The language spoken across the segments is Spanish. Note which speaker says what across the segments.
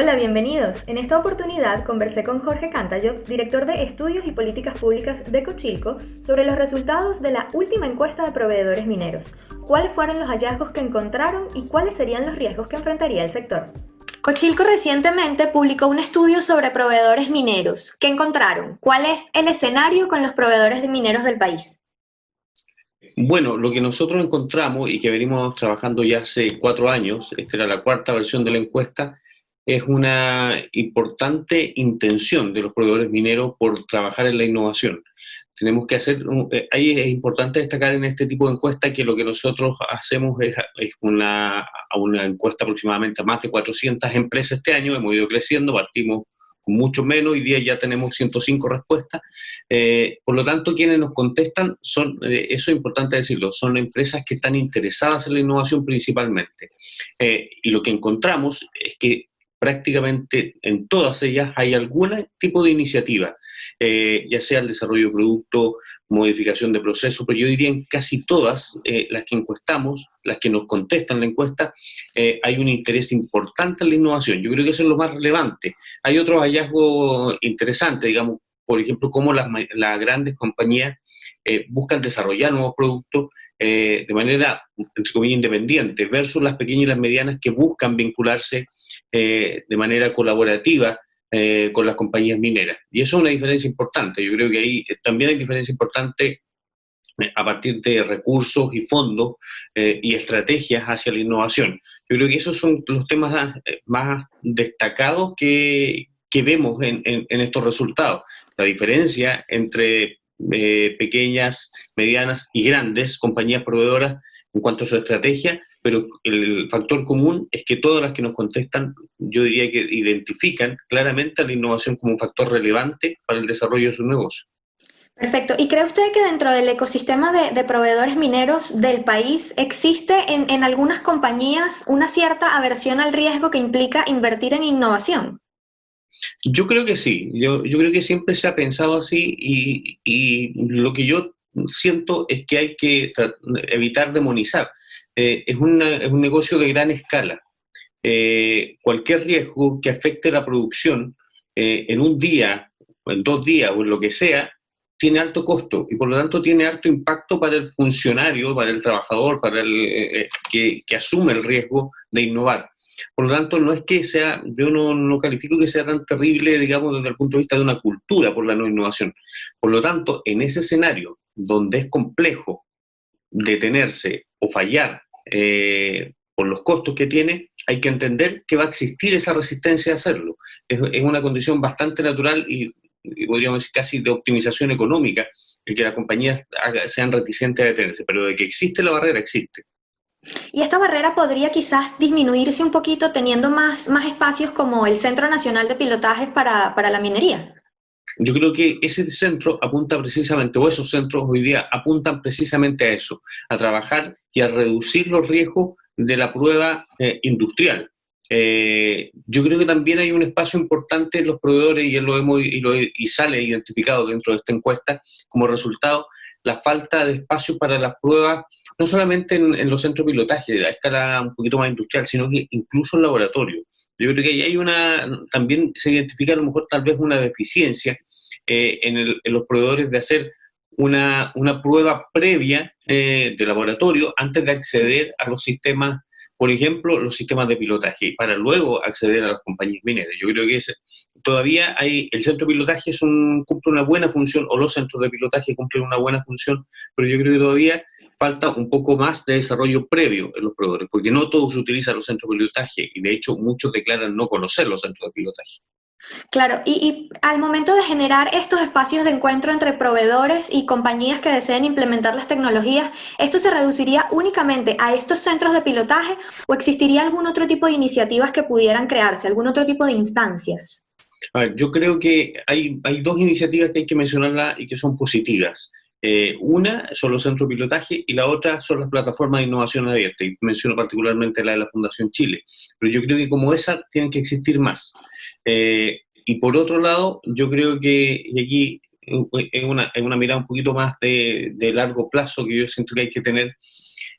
Speaker 1: Hola, bienvenidos. En esta oportunidad conversé con Jorge Cantallops, director de Estudios y Políticas Públicas de Cochilco, sobre los resultados de la última encuesta de proveedores mineros. ¿Cuáles fueron los hallazgos que encontraron y cuáles serían los riesgos que enfrentaría el sector? Cochilco recientemente publicó un estudio sobre proveedores mineros. ¿Qué encontraron? ¿Cuál es el escenario con los proveedores de mineros del país?
Speaker 2: Bueno, lo que nosotros encontramos y que venimos trabajando ya hace 4 años, esta era la cuarta versión de la encuesta, es una importante intención de los proveedores mineros por trabajar en la innovación. Tenemos que hacer, ahí es importante destacar en este tipo de encuesta que lo que nosotros hacemos es una encuesta aproximadamente a más de 400 empresas este año, hemos ido creciendo, partimos con mucho menos, hoy día ya tenemos 105 respuestas. Por lo tanto, quienes nos contestan son, eso es importante decirlo, son empresas que están interesadas en la innovación principalmente. Y lo que encontramos es que prácticamente en todas ellas hay algún tipo de iniciativa, ya sea el desarrollo de producto, modificación de procesos, pero yo diría en casi todas las que encuestamos, las que nos contestan la encuesta, hay un interés importante en la innovación. Yo creo que eso es lo más relevante. Hay otros hallazgos interesantes, digamos, por ejemplo, cómo las grandes compañías buscan desarrollar nuevos productos de manera, entre comillas, independiente, versus las pequeñas y las medianas que buscan vincularse de manera colaborativa con las compañías mineras. Y eso es una diferencia importante. Yo creo que ahí también hay diferencia importante a partir de recursos y fondos y estrategias hacia la innovación. Yo creo que esos son los temas más destacados que vemos en estos resultados. La diferencia entre pequeñas, medianas y grandes compañías proveedoras en cuanto a su estrategia, pero el factor común es que todas las que nos contestan, yo diría que identifican claramente a la innovación como un factor relevante para el desarrollo de su negocio.
Speaker 1: Perfecto. ¿Y cree usted que dentro del ecosistema de proveedores mineros del país existe en algunas compañías una cierta aversión al riesgo que implica invertir en innovación?
Speaker 2: Yo creo que sí, yo creo que siempre se ha pensado así y lo que yo siento es que hay que evitar demonizar. Es un negocio de gran escala. Cualquier riesgo que afecte la producción en un día, o en 2 días, o en lo que sea, tiene alto costo y por lo tanto tiene alto impacto para el funcionario, para el trabajador, para el que asume el riesgo de innovar. Por lo tanto, no es que sea, yo no califico que sea tan terrible, digamos, desde el punto de vista de una cultura por la no innovación. Por lo tanto, en ese escenario donde es complejo detenerse o fallar por los costos que tiene, hay que entender que va a existir esa resistencia a hacerlo. Es una condición bastante natural y podríamos decir casi de optimización económica, el que las compañías sean reticentes a detenerse, pero de que existe la barrera, existe.
Speaker 1: Y esta barrera podría quizás disminuirse un poquito teniendo más espacios como el Centro Nacional de Pilotaje para la minería.
Speaker 2: Yo creo que ese centro apunta precisamente, o esos centros hoy día apuntan precisamente a eso, a trabajar y a reducir los riesgos de la prueba industrial. Yo creo que también hay un espacio importante en los proveedores y, y sale identificado dentro de esta encuesta como resultado la falta de espacio para las pruebas, no solamente en los centros de pilotaje a escala un poquito más industrial, sino que incluso en laboratorio. Yo creo que ahí hay también se identifica a lo mejor tal vez una deficiencia en los proveedores de hacer una prueba previa de laboratorio antes de acceder a los sistemas, por ejemplo, los sistemas de pilotaje, para luego acceder a las compañías mineras. Yo creo que todavía el centro de pilotaje cumple una buena función, o los centros de pilotaje cumplen una buena función, pero yo creo que todavía falta un poco más de desarrollo previo en los proveedores, porque no todos utilizan los centros de pilotaje y de hecho muchos declaran no conocer los centros de pilotaje.
Speaker 1: Claro, y al momento de generar estos espacios de encuentro entre proveedores y compañías que deseen implementar las tecnologías, ¿esto se reduciría únicamente a estos centros de pilotaje o existiría algún otro tipo de iniciativas que pudieran crearse, algún otro tipo de instancias?
Speaker 2: A ver, yo creo que hay dos iniciativas que hay que mencionarlas y que son positivas. Una son los centros de pilotaje y la otra son las plataformas de innovación abierta, y menciono particularmente la de la Fundación Chile. Pero yo creo que como esa tienen que existir más. Y por otro lado, yo creo que y aquí en una mirada un poquito más de largo plazo que yo siento que hay que tener,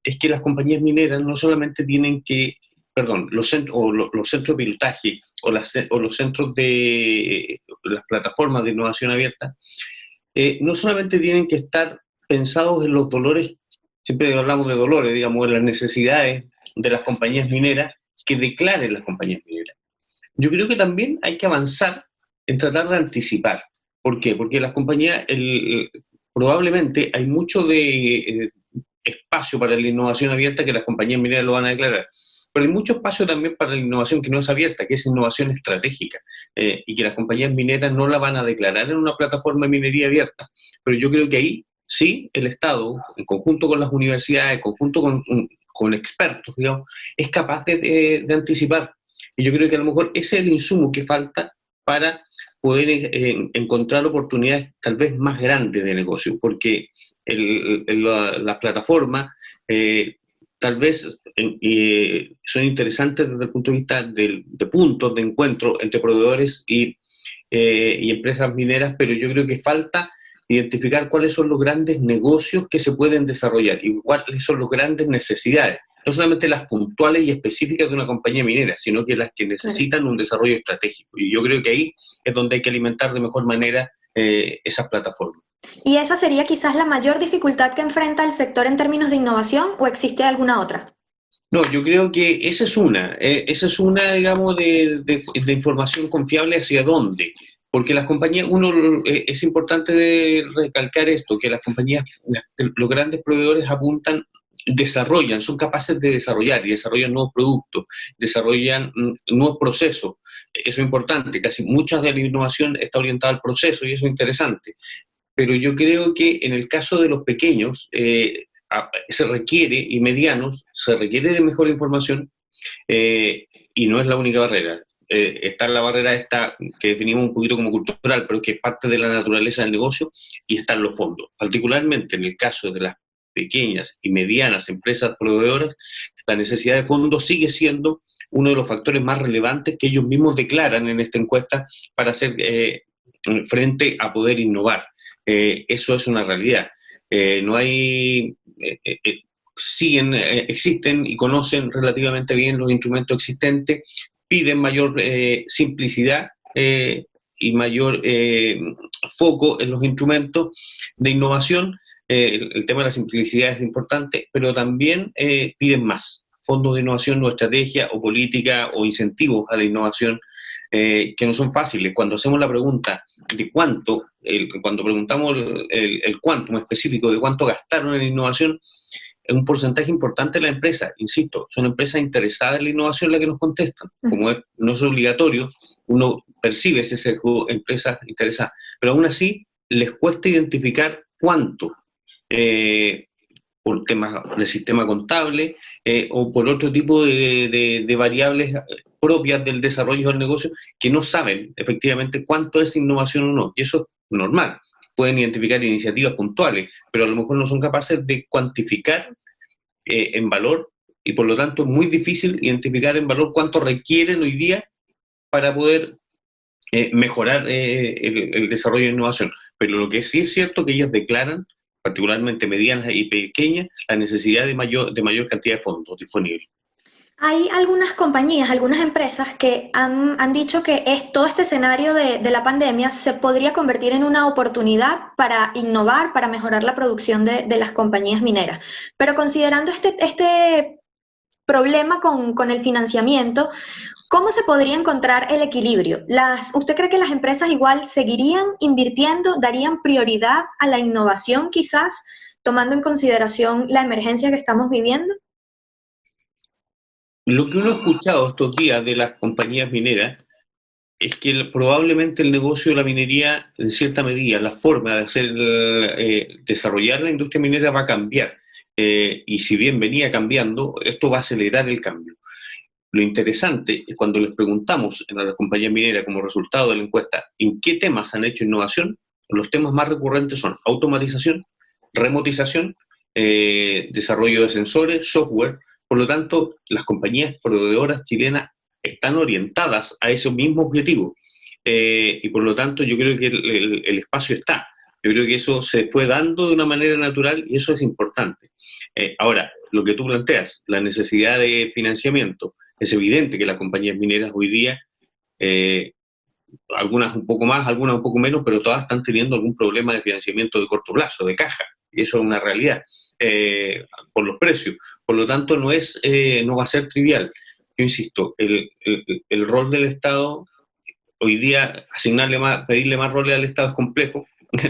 Speaker 2: es que las compañías mineras no solamente tienen que perdón, los centros de pilotaje o los centros de las plataformas de innovación abierta, no solamente tienen que estar pensados en los dolores, siempre hablamos de dolores, digamos, en las necesidades de las compañías mineras que declaren las compañías mineras. Yo creo que también hay que avanzar en tratar de anticipar. ¿Por qué? Porque las compañías, probablemente hay mucho de espacio para la innovación abierta que las compañías mineras lo van a declarar. Pero hay mucho espacio también para la innovación que no es abierta, que es innovación estratégica, y que las compañías mineras no la van a declarar en una plataforma de minería abierta. Pero yo creo que ahí sí el Estado, en conjunto con las universidades, en conjunto con expertos, digamos, es capaz de anticipar. Y yo creo que a lo mejor ese es el insumo que falta para poder encontrar oportunidades tal vez más grandes de negocio, porque las plataformas tal vez son interesantes desde el punto de vista de puntos de encuentro entre proveedores y empresas mineras, pero yo creo que falta identificar cuáles son los grandes negocios que se pueden desarrollar y cuáles son las grandes necesidades, no solamente las puntuales y específicas de una compañía minera, sino que las que necesitan un desarrollo estratégico. Y yo creo que ahí es donde hay que alimentar de mejor manera esas plataformas.
Speaker 1: ¿Y esa sería quizás la mayor dificultad que enfrenta el sector en términos de innovación o existe alguna otra?
Speaker 2: No, yo creo que esa es una, digamos, de información confiable hacia dónde. Porque las compañías, es importante recalcar esto, que las compañías, los grandes proveedores desarrollan, son capaces de desarrollar y desarrollan nuevos productos, desarrollan nuevos procesos. Eso es importante, casi mucha de la innovación está orientada al proceso y eso es interesante. Pero yo creo que en el caso de los pequeños se requiere, y medianos, se requiere de mejor información y no es la única barrera. Está la barrera esta que definimos un poquito como cultural, pero que es parte de la naturaleza del negocio, y están los fondos. Particularmente en el caso de las pequeñas y medianas empresas proveedoras, la necesidad de fondos sigue siendo uno de los factores más relevantes que ellos mismos declaran en esta encuesta para hacer frente a poder innovar. Eso es una realidad. No hay... existen y conocen relativamente bien los instrumentos existentes, piden mayor simplicidad y mayor foco en los instrumentos de innovación. El tema de la simplicidad es importante, pero también piden más fondos de innovación o estrategia o política o incentivos a la innovación que no son fáciles. Cuando hacemos la pregunta de cuánto, cuando preguntamos el cuánto específico de cuánto gastaron en innovación, es un porcentaje importante de la empresa, insisto, son empresas interesadas en la innovación las que nos contestan. Como no es obligatorio, uno percibe ese sesgo de empresas interesadas, pero aún así les cuesta identificar cuánto, por temas del sistema contable o por otro tipo de variables propias del desarrollo del negocio, que no saben efectivamente cuánto es innovación o no, y eso es normal. Pueden identificar iniciativas puntuales, pero a lo mejor no son capaces de cuantificar en valor, y por lo tanto es muy difícil identificar en valor cuánto requieren hoy día para poder mejorar el desarrollo de innovación. Pero lo que sí es cierto que ellos declaran, particularmente medianas y pequeñas, la necesidad de mayor cantidad de fondos disponibles.
Speaker 1: Hay algunas compañías, algunas empresas que han dicho que todo este escenario de la pandemia se podría convertir en una oportunidad para innovar, para mejorar la producción de las compañías mineras. Pero considerando este problema con el financiamiento, ¿cómo se podría encontrar el equilibrio? ¿Usted cree que las empresas igual seguirían invirtiendo, darían prioridad a la innovación quizás, tomando en consideración la emergencia que estamos viviendo?
Speaker 2: Lo que uno ha escuchado estos días de las compañías mineras es que probablemente el negocio de la minería, en cierta medida, la forma de hacer desarrollar la industria minera va a cambiar. Y si bien venía cambiando, esto va a acelerar el cambio. Lo interesante es cuando les preguntamos a las compañías mineras como resultado de la encuesta en qué temas han hecho innovación, los temas más recurrentes son automatización, remotización, desarrollo de sensores, software. Por lo tanto, las compañías proveedoras chilenas están orientadas a ese mismo objetivo. Y por lo tanto, yo creo que el espacio está. Yo creo que eso se fue dando de una manera natural y eso es importante. Ahora, lo que tú planteas, la necesidad de financiamiento, Es evidente que las compañías mineras hoy día, algunas un poco más, algunas un poco menos, pero todas están teniendo algún problema de financiamiento de corto plazo, de caja, y eso es una realidad, por los precios. Por lo tanto, no va a ser trivial. Yo insisto, el rol del Estado, hoy día pedirle más roles al Estado es complejo,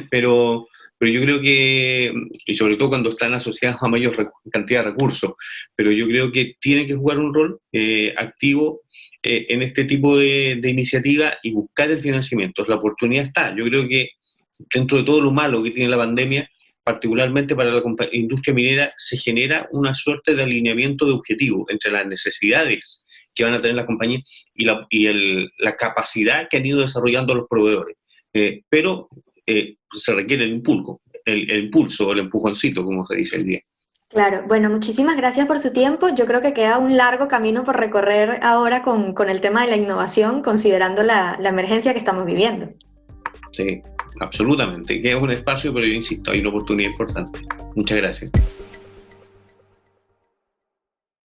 Speaker 2: pero yo creo que, y sobre todo cuando están asociados a mayor cantidad de recursos, pero yo creo que tiene que jugar un rol activo en este tipo de iniciativa y buscar el financiamiento. La oportunidad está. Yo creo que dentro de todo lo malo que tiene la pandemia, particularmente para la industria minera, se genera una suerte de alineamiento de objetivos entre las necesidades que van a tener las compañías y la capacidad que han ido desarrollando los proveedores. Pero se requiere el impulso, el empujoncito, como se dice hoy día.
Speaker 1: Claro, bueno, muchísimas gracias por su tiempo. Yo creo que queda un largo camino por recorrer ahora con el tema de la innovación, considerando la emergencia que estamos viviendo.
Speaker 2: Sí, absolutamente. Queda un espacio, pero yo insisto, hay una oportunidad importante. Muchas gracias.